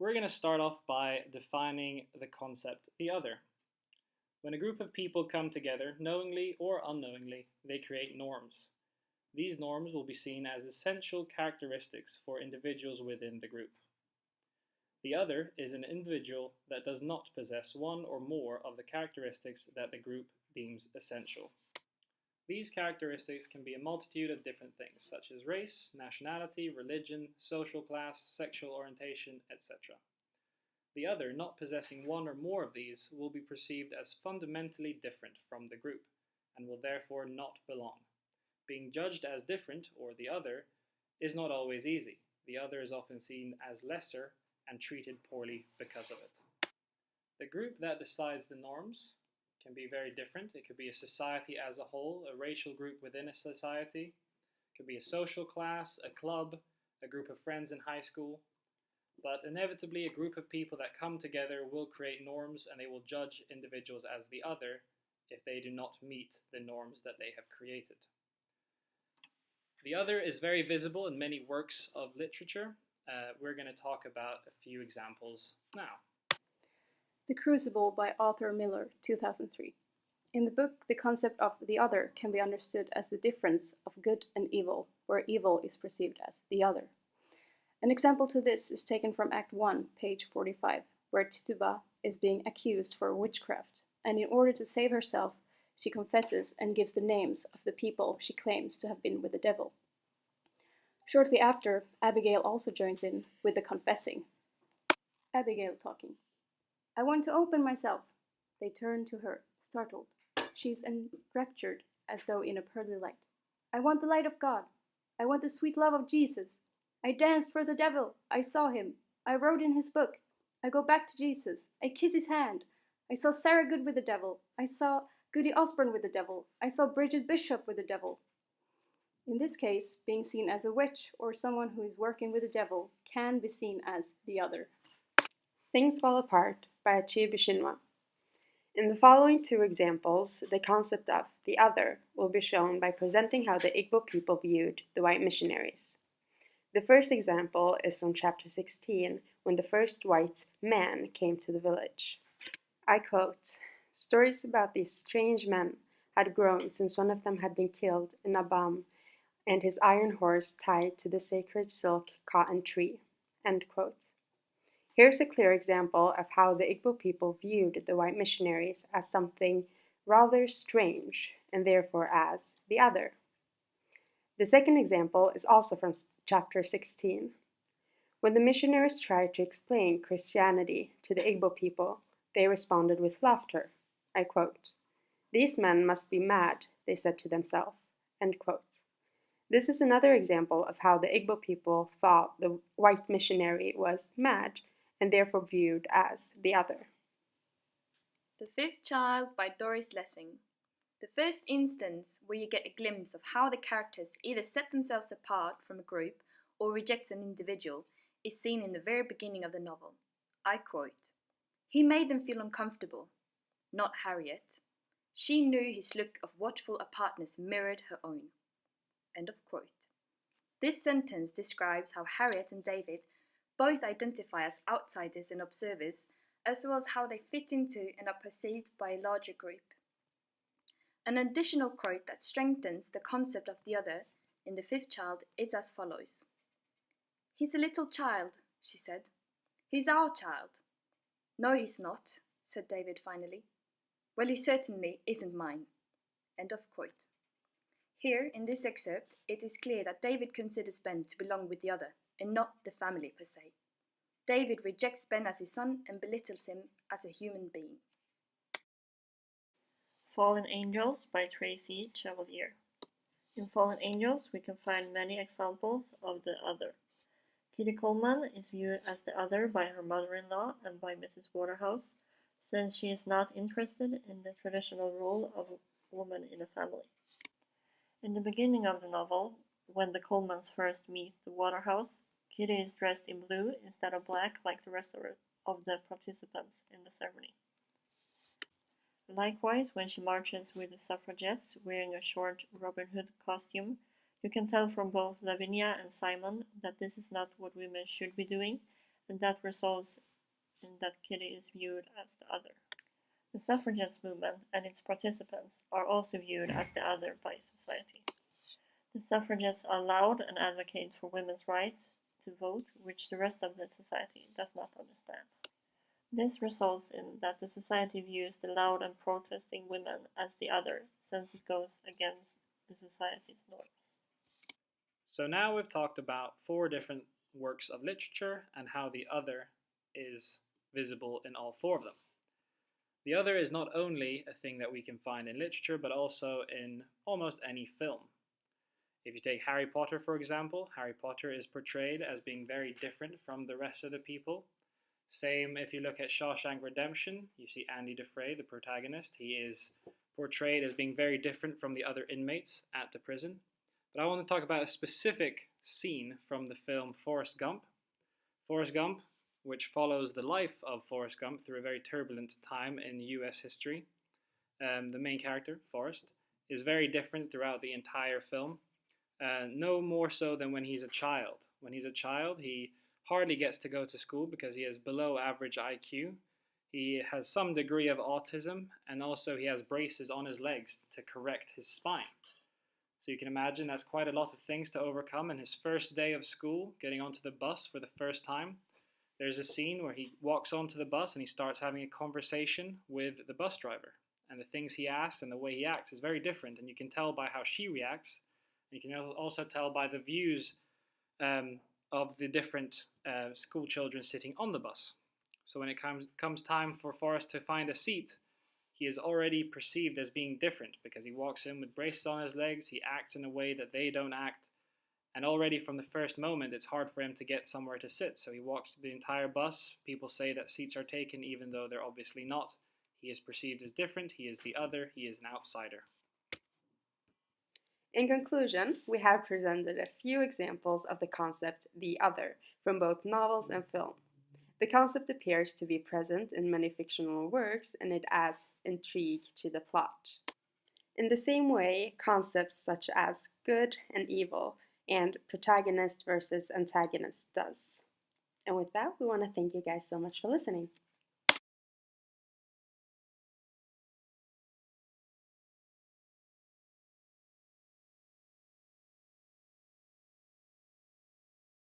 We're going to start off by defining the concept the other. When a group of people come together, knowingly or unknowingly, they create norms. These norms will be seen as essential characteristics for individuals within the group. The other is an individual that does not possess one or more of the characteristics that the group deems essential. These characteristics can be a multitude of different things, such as race, nationality, religion, social class, sexual orientation, etc. The other, not possessing one or more of these, will be perceived as fundamentally different from the group, and will therefore not belong. Being judged as different, or the other, is not always easy. The other is often seen as lesser and treated poorly because of it. The group that decides the norms can be very different. It could be a society as a whole, a racial group within a society. It could be a social class, a club, a group of friends in high school. But inevitably, a group of people that come together will create norms, and they will judge individuals as the other if they do not meet the norms that they have created. The other is very visible in many works of literature. We're going to talk about a few examples now. The Crucible by Arthur Miller, 2003. In the book, the concept of the other can be understood as the difference of good and evil, where evil is perceived as the other. An example to this is taken from Act 1, page 45, where Tituba is being accused for witchcraft, and in order to save herself, she confesses and gives the names of the people she claims to have been with the devil. Shortly after, Abigail also joins in with the confessing. Abigail talking. I want to open myself. They turn to her, startled. She's enraptured, as though in a pearly light. I want the light of God. I want the sweet love of Jesus. I danced for the devil. I saw him. I wrote in his book. I go back to Jesus. I kiss his hand. I saw Sarah Good with the devil. I saw Goody Osborne with the devil. I saw Bridget Bishop with the devil. In this case, being seen as a witch or someone who is working with the devil can be seen as the other. Things Fall Apart by Achebe Chinua. In the following two examples, the concept of the other will be shown by presenting how the Igbo people viewed the white missionaries. The first example is from chapter 16, when the first white man came to the village. I quote, "Stories about these strange men had grown since one of them had been killed in Abam and his iron horse tied to the sacred silk cotton tree." End quote. Here's a clear example of how the Igbo people viewed the white missionaries as something rather strange, and therefore as the other. The second example is also from chapter 16. When the missionaries tried to explain Christianity to the Igbo people, they responded with laughter. I quote, "These men must be mad," they said to themselves. End quote. This is another example of how the Igbo people thought the white missionary was mad, and therefore viewed as the other. The Fifth Child by Doris Lessing. The first instance where you get a glimpse of how the characters either set themselves apart from a group or reject an individual is seen in the very beginning of the novel. I quote, "He made them feel uncomfortable. Not Harriet. She knew his look of watchful apartness mirrored her own." End of quote. This sentence describes how Harriet and David both identify as outsiders and observers, as well as how they fit into and are perceived by a larger group. An additional quote that strengthens the concept of the other in The Fifth Child is as follows. "He's a little child," she said. "He's our child." "No, he's not," said David finally. "Well, he certainly isn't mine." End of quote. Here, in this excerpt, it is clear that David considers Ben to belong with the other, and not the family per se. David rejects Ben as his son and belittles him as a human being. Fallen Angels by Tracy Chevalier. In Fallen Angels, we can find many examples of the other. Kitty Coleman is viewed as the other by her mother-in-law and by Mrs. Waterhouse, since she is not interested in the traditional role of a woman in a family. In the beginning of the novel, when the Colemans first meet the Waterhouse, Kitty is dressed in blue instead of black like the rest of the participants in the ceremony. Likewise, when she marches with the suffragettes wearing a short Robin Hood costume, you can tell from both Lavinia and Simon that this is not what women should be doing, and that results in that Kitty is viewed as the other. The suffragette movement and its participants are also viewed as the other by society. The suffragettes are loud and advocate for women's rights to vote, which the rest of the society does not understand. This results in that the society views the loud and protesting women as the other, since it goes against the society's norms. So now we've talked about 4 different works of literature and how the other is visible in all 4 of them. The other is not only a thing that we can find in literature, but also in almost any film. If you take Harry Potter, for example, Harry Potter is portrayed as being very different from the rest of the people. Same if you look at Shawshank Redemption, you see Andy Dufresne, the protagonist. He is portrayed as being very different from the other inmates at the prison. But I want to talk about a specific scene from the film Forrest Gump. Forrest Gump, which follows the life of Forrest Gump through a very turbulent time in US history. The main character, Forrest, is very different throughout the entire film. No more so than when he's a child. When he's a child, he hardly gets to go to school because he has below average IQ. He has some degree of autism, and also he has braces on his legs to correct his spine. So you can imagine that's quite a lot of things to overcome. In his first day of school, getting onto the bus for the first time, there's a scene where he walks onto the bus and he starts having a conversation with the bus driver. And the things he asks and the way he acts is very different, and you can tell by how she reacts. You can also tell by the views of the different school children sitting on the bus. So when it comes time for Forrest to find a seat, he is already perceived as being different because he walks in with braces on his legs, he acts in a way that they don't act, and already from the first moment it's hard for him to get somewhere to sit. So he walks the entire bus, people say that seats are taken even though they're obviously not. He is perceived as different, he is the other, he is an outsider. In conclusion, we have presented a few examples of the concept the other from both novels and film. The concept appears to be present in many fictional works, and it adds intrigue to the plot. In the same way, concepts such as good and evil and protagonist versus antagonist does. And with that, we want to thank you guys so much for listening.